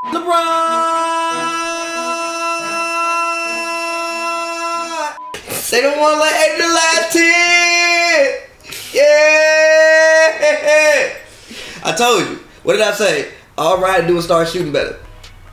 LeBron. They don't want to let Aiden the last 10. Yeah. I told you. What did I say? All right, do is start shooting better.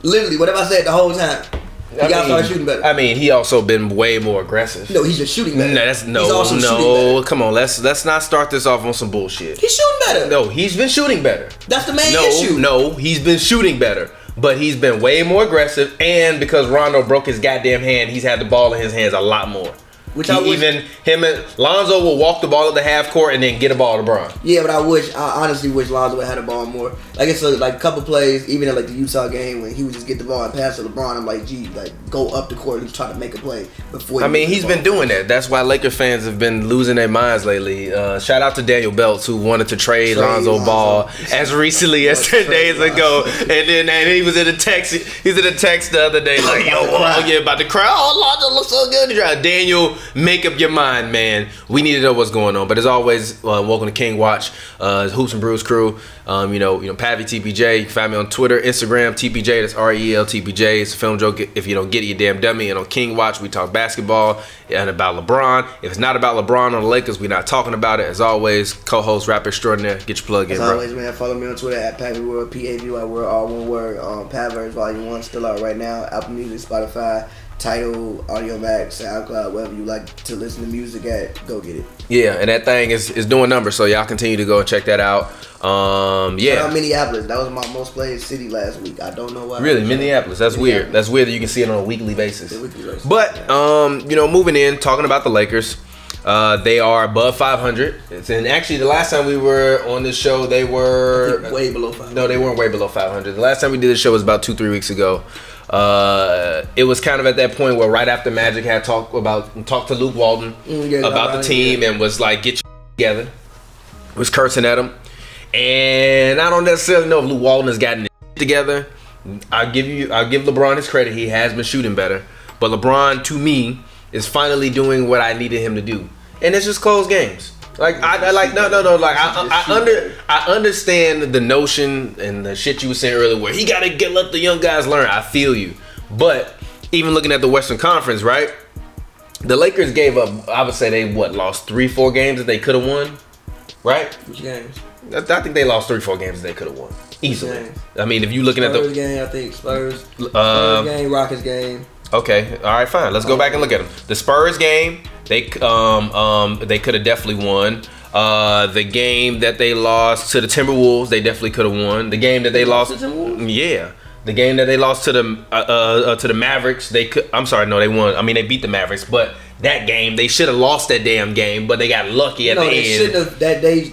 Literally, what have I said the whole time? You gotta start shooting better. I mean, he also been way more aggressive. No, he's just shooting better. No. Come on, let's not start this off on some bullshit. He's shooting better. No, he's been shooting better. That's the main issue. No, he's been shooting better. But he's been way more aggressive, and because Rondo broke his goddamn hand, he's had the ball in his hands a lot more. Him and Lonzo will walk the ball at the half court and then get a ball to LeBron. Yeah, but I honestly wish Lonzo had a ball more. Like it's like a couple plays, even at like the Utah game when he would just get the ball and pass to LeBron. I'm like, gee, like go up the court and try to make a play before. He's been doing that. That's why Laker fans have been losing their minds lately. Shout out to Daniel Belts who wanted to trade Lonzo Ball as recently as 10 days ago, and he was in a text. He's in a text the other day like, yo, about to cry. Oh, Lonzo looks so good. Daniel. Make up your mind, man. We need to know what's going on. But as always, welcome to King Watch, Hoops and Brews crew. You know, Pavy TPJ. You can find me on Twitter, Instagram, TPJ. That's REL TPJ. It's a film joke. If you don't get it, you damn dummy. And on King Watch, we talk basketball and about LeBron. If it's not about LeBron on the Lakers, we're not talking about it. As always, co-host, rapper extraordinaire. Get your plug in, bro. As always, man, follow me on Twitter at Pavy World, Pavy World, all one word. Pavers Volume 1 still out right now. Apple Music, Spotify, Tidal, Audio Max, SoundCloud, wherever you like to listen to music at, go get it. Yeah, and that thing is doing numbers, so y'all continue to go and check that out. Yeah. Shout out Minneapolis. That was my most played city last week. I don't know why. Really, Minneapolis. That's weird. That's weird that you can see it on a weekly basis. But you know, moving in, talking about the Lakers. They are above 500. And actually, the last time we were on this show, they were way below 500. No, they weren't way below 500. The last time we did this show was about 2-3 weeks ago. It was kind of at that point where right after Magic had talked to Luke Walton about the team and was like, get your together. Was cursing at him. And I don't necessarily know if Luke Walton has gotten his together. I'll give LeBron his credit. He has been shooting better. But LeBron, to me, is finally doing what I needed him to do. And it's just close games. Like I understand the notion and the shit you were saying earlier where he gotta let the young guys learn. I feel you. But even looking at the Western Conference, right? The Lakers gave up, I would say they lost 3-4 games that they could have won. Right? Which games? I think they lost 3-4 games that they could have won. Easily. I mean, if you looking at the game, I think Spurs game, Rockets game. Okay, all right, fine. Let's go back and look at them. The Spurs game, they could have definitely won. The game that they lost to the Timberwolves, they definitely could have won. The game that they lost, yeah, the game that they lost to the Mavericks, they could. I'm sorry, no, they won. I mean, they beat the Mavericks, but that game they should have lost that damn game, but they got lucky at the end.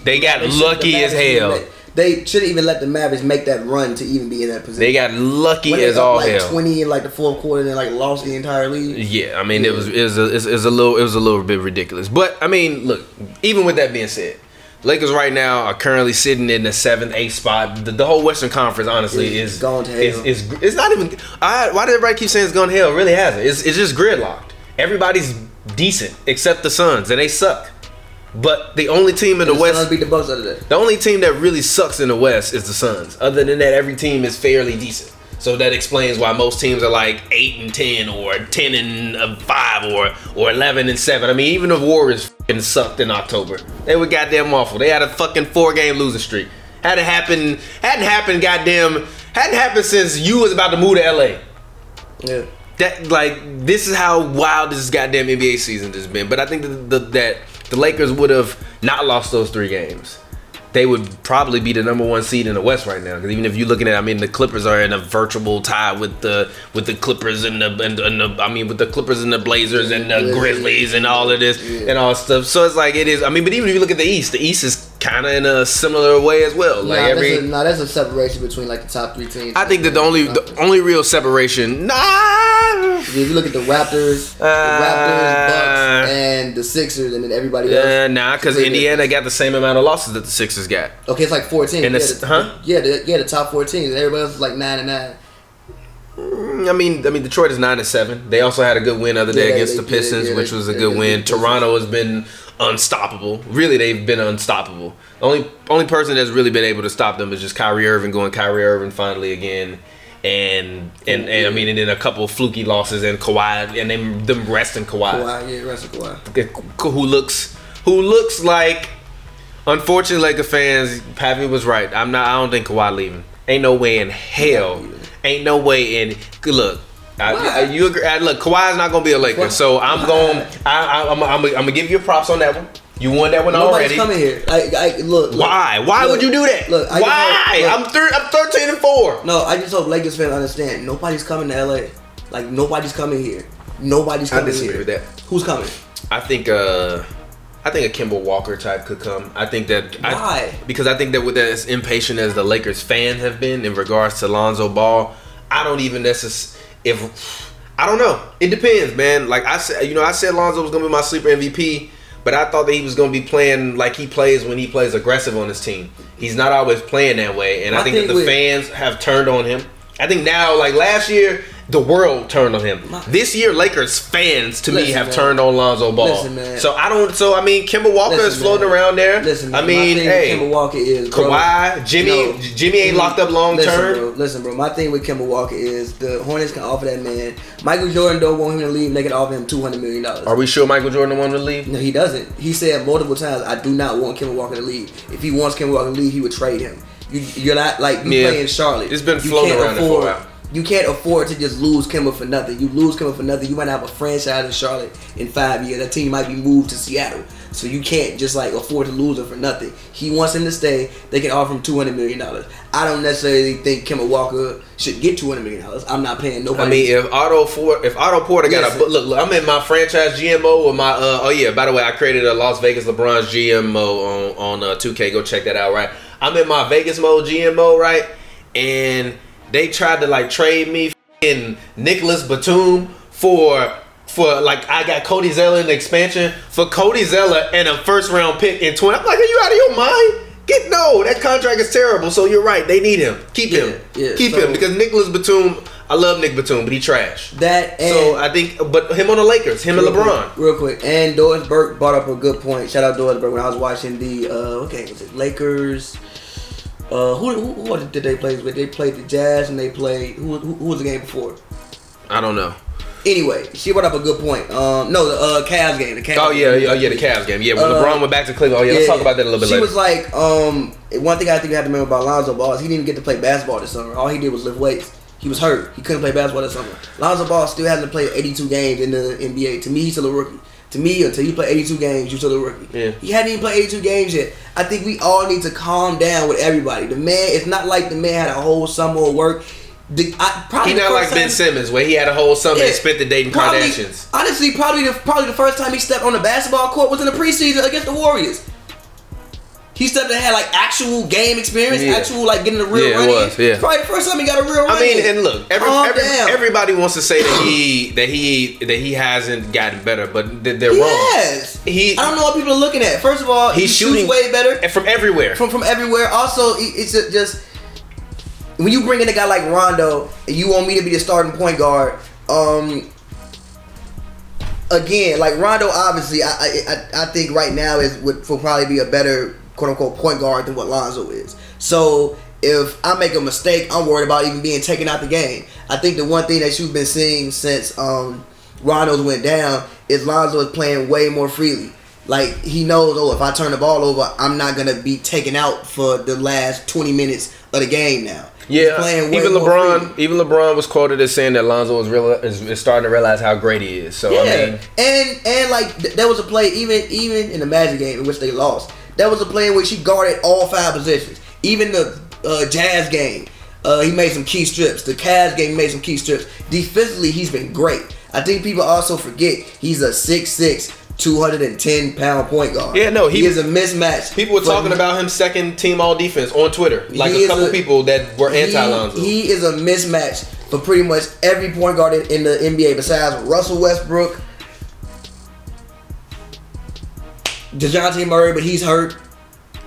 They got lucky as hell. They shouldn't even let the Mavericks make that run to even be in that position. They got lucky as all hell. 20 in like the fourth quarter and like lost the entire league. Yeah, I mean it was a little bit ridiculous. But I mean, look, even with that being said, Lakers right now are currently sitting in the 7th, 8th spot. The whole Western Conference, honestly, is going to hell. It's not even. Why does everybody keep saying it's going to hell? It really hasn't. It's just gridlocked. Everybody's decent except the Suns, and they suck. But the only team in the West, beat the Bucks out of that. The only team that really sucks in the West is the Suns. Other than that, every team is fairly decent. So that explains why most teams are like 8-10 or 10-5 or 11-7. I mean, even the Warriors fucking sucked in October. They were goddamn awful. They had a fucking 4-game losing streak. Hadn't happened since you was about to move to LA. Yeah. This is how wild this goddamn NBA season has been. But I think that the Lakers would have not lost those 3 games. They would probably be the #1 seed in the West right now. Because even if you're looking at, I mean, the Clippers are in a virtual tie with the Clippers with the Clippers and the Blazers and the Grizzlies and all of this and all stuff. So it's like it is. I mean, but even if you look at the East is kind of in a similar way as well. Like there's a separation between like the top 3 teams. I think that the only real separation. If you look at the Raptors, Bucks, and the Sixers, and then everybody else. Because Indiana got the same amount of losses that the Sixers got. Okay, it's like 14. And the top 14. And everybody else is like 9-9. I mean, Detroit is 9-7. They also had a good win the other day against the Pistons, which was a good win. Toronto has been unstoppable. Really, they've been unstoppable. The only person that's really been able to stop them is just Kyrie Irving going Kyrie Irving finally again. and I mean, and then a couple of fluky losses and Kawhi, and them resting Kawhi. Resting Kawhi. Who looks like, unfortunately, Laker fans, Pavy was right. I don't think Kawhi leaving. Ain't no way in hell. Ain't no way in. Look, you agree? Look, Kawhi's not gonna be a Laker, so I'm gonna give you props on that one. You won that one already. Nobody's coming here. Look. Why would you do that? Look, why? I'm 13-4. No, I just hope Lakers fans understand. Nobody's coming to LA. Like, nobody's coming here. Nobody's coming here. I disagree with that. Who's coming? I think a Kemba Walker type could come. I think that. Why? Because I think that with as impatient as the Lakers fans have been in regards to Lonzo Ball, I don't even necessarily. I don't know. It depends, man. Like I said Lonzo was gonna be my sleeper MVP. But I thought that he was going to be playing like he plays when he plays aggressive on his team. He's not always playing that way. And I think that the fans have turned on him. I think now, like last year, the world turned on him. This year, Lakers fans, to me, have turned on Lonzo Ball. Listen, man. So I mean, Kemba Walker is floating around there. Listen, man. I mean, hey. Kemba Walker is, bro, Kawhi, Jimmy ain't locked up long term. Listen, bro. My thing with Kemba Walker is the Hornets can offer that man. Michael Jordan don't want him to leave. They can offer him $200 million. Are we sure Michael Jordan wanted to leave? No, he doesn't. He said multiple times, "I do not want Kemba Walker to leave. If he wants Kemba Walker to leave, he would trade him." You're not like play in Charlotte. It's been floating around there for a while. You can't afford to just lose Kemba for nothing. You lose Kemba for nothing, you might have a franchise in Charlotte in 5 years. That team might be moved to Seattle. So you can't just like afford to lose him for nothing. He wants him to stay. They can offer him $200 million. I don't necessarily think Kemba Walker should get $200 million. I'm not paying nobody. I mean, if Otto Porter got look, I'm in my franchise GMO with my by the way, I created a Las Vegas LeBron's GMO on 2K. Go check that out, right? I'm in my Vegas mode GMO, right? And they tried to like trade me in Nicholas Batum for like I got Cody Zeller in the expansion for Cody Zeller and a first round pick in 20. I'm like, are you out of your mind? That contract is terrible. So you're right, they need him. Keep him because Nicholas Batum. I love Nick Batum, but he trash. So I think, but him on the Lakers, him and LeBron. Real quick, and Doris Burke brought up a good point. Shout out Doris Burke when I was watching the what game was it? Lakers. Who did they play with? They played the Jazz and they played who was the game before? I don't know. Anyway, she brought up a good point. The Cavs game. The Cavs game. Yeah, when LeBron went back to Cleveland. Let's talk about that a little bit later. She was like, one thing I think you have to remember about Lonzo Ball is he didn't even get to play basketball this summer. All he did was lift weights. He was hurt. He couldn't play basketball this summer. Lonzo Ball still hasn't played 82 games in the NBA. To me, he's still a rookie. To me, until you play 82 games, you're still a rookie. Yeah. He hadn't even played 82 games yet. I think we all need to calm down with everybody. The man, it's not like the man had a whole summer of work. He's not like Ben Simmons, where he had a whole summer and spent the dating Kardashians. Honestly, probably the first time he stepped on the basketball court was in the preseason against the Warriors. He stepped and had like actual game experience, actual like getting a real run. It's probably the first time he got a real run. I mean, and look, everybody wants to say that he hasn't gotten better, but they're wrong. Yes, I don't know what people are looking at. First of all, he shoots way better from everywhere. From everywhere. Also, it's just when you bring in a guy like Rondo and you want me to be the starting point guard. Again, like Rondo, obviously, I think right now will probably be a better quote unquote point guard than what Lonzo is. So if I make a mistake, I'm worried about even being taken out the game. I think the one thing that you've been seeing since Rondo's went down is Lonzo is playing way more freely. Like he knows, if I turn the ball over, I'm not gonna be taken out for the last 20 minutes of the game now. Yeah, even LeBron was quoted as saying that Lonzo is starting to realize how great he is. So I mean, and like there was a play even in the Magic game in which they lost. That was a play in which he guarded all 5 positions. Even the Jazz game, he made some key strips. The Cavs game made some key strips. Defensively, he's been great. I think people also forget he's a 6'6", 210-pound point guard. Yeah, no, he is a mismatch. People were talking about him second team all defense on Twitter. Like a couple people that were anti-Lonzo. He is a mismatch for pretty much every point guard in the NBA besides Russell Westbrook, DeJounte Murray, but he's hurt.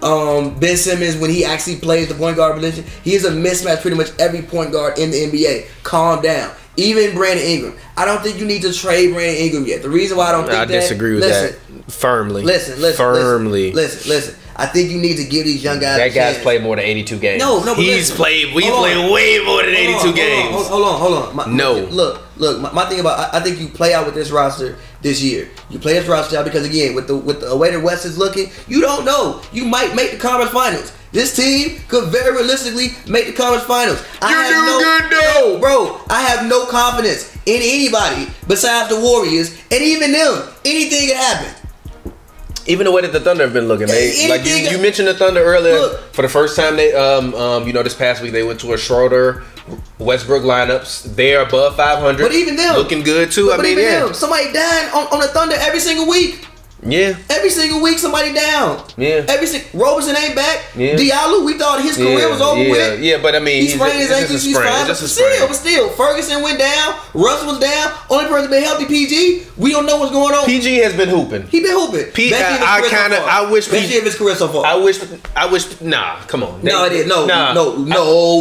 Ben Simmons, when he actually plays the point guard position, he is a mismatch pretty much every point guard in the NBA. Calm down. Even Brandon Ingram. I don't think you need to trade Brandon Ingram yet. The reason why I don't think I disagree with that firmly. Listen. I think you need to give these young guys. That guy's played more than 82 games. No, he's played. We played way more than 82 games. Hold on. Look. My thing about I think you play out with this roster this year. You play this roster out because again, with the way the West is looking, you don't know. You might make the conference finals. This team could very realistically make the conference finals. Bro, I have no confidence in anybody besides the Warriors, and even them. Anything can happen. Even the way that the Thunder have been looking, like you mentioned the Thunder earlier. Look, for the first time, they this past week they went to a Schroeder, Westbrook lineups. They are above 500. But even them looking good too. But even them, somebody dying on the Thunder every single week. Yeah. Every single week somebody down. Yeah. Roberson ain't back. Yeah. Diallo, we thought his career was over with. Yeah, but I mean, he sprained his ankles. He's fine. But still, Ferguson went down. Russ was down. Only person been healthy, PG. We don't know what's going on. PG has been hooping. He been hooping. I wish best year of his career so far. I wish. Nah, come on. No, it is. No.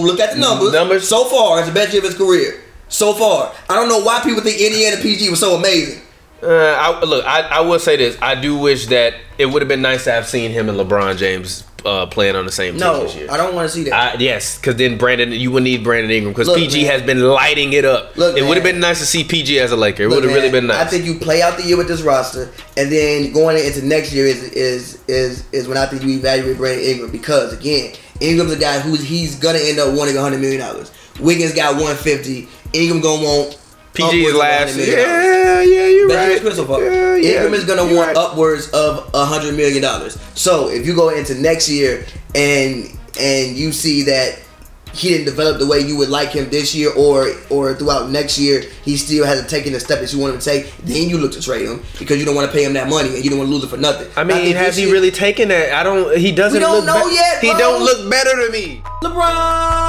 Look at the numbers. So far, it's the best year of his career. So far, I don't know why people think Indiana PG was so amazing. I will say this. I do wish that it would have been nice to have seen him and LeBron James playing on the same team this year. I don't want to see that. Yes, because then you would need Brandon Ingram because PG has been lighting it up. It would have been nice to see PG as a Laker. It would have really been nice. I think you play out the year with this roster, and then going into next year is when I think you evaluate Brandon Ingram because again, Ingram's a guy he's gonna end up wanting $100 million. Wiggins got 150. Ingram gonna want. PG is last. Yeah, you're right. Ingram is gonna want upwards of $100 million. So if you go into next year and you see that he didn't develop the way you would like him this year, or throughout next year, he still hasn't taken the step that you want him to take, then you look to trade him because you don't want to pay him that money and you don't want to lose it for nothing. I mean, has he really taken that? He doesn't. We don't know yet. He don't look better to me. LeBron.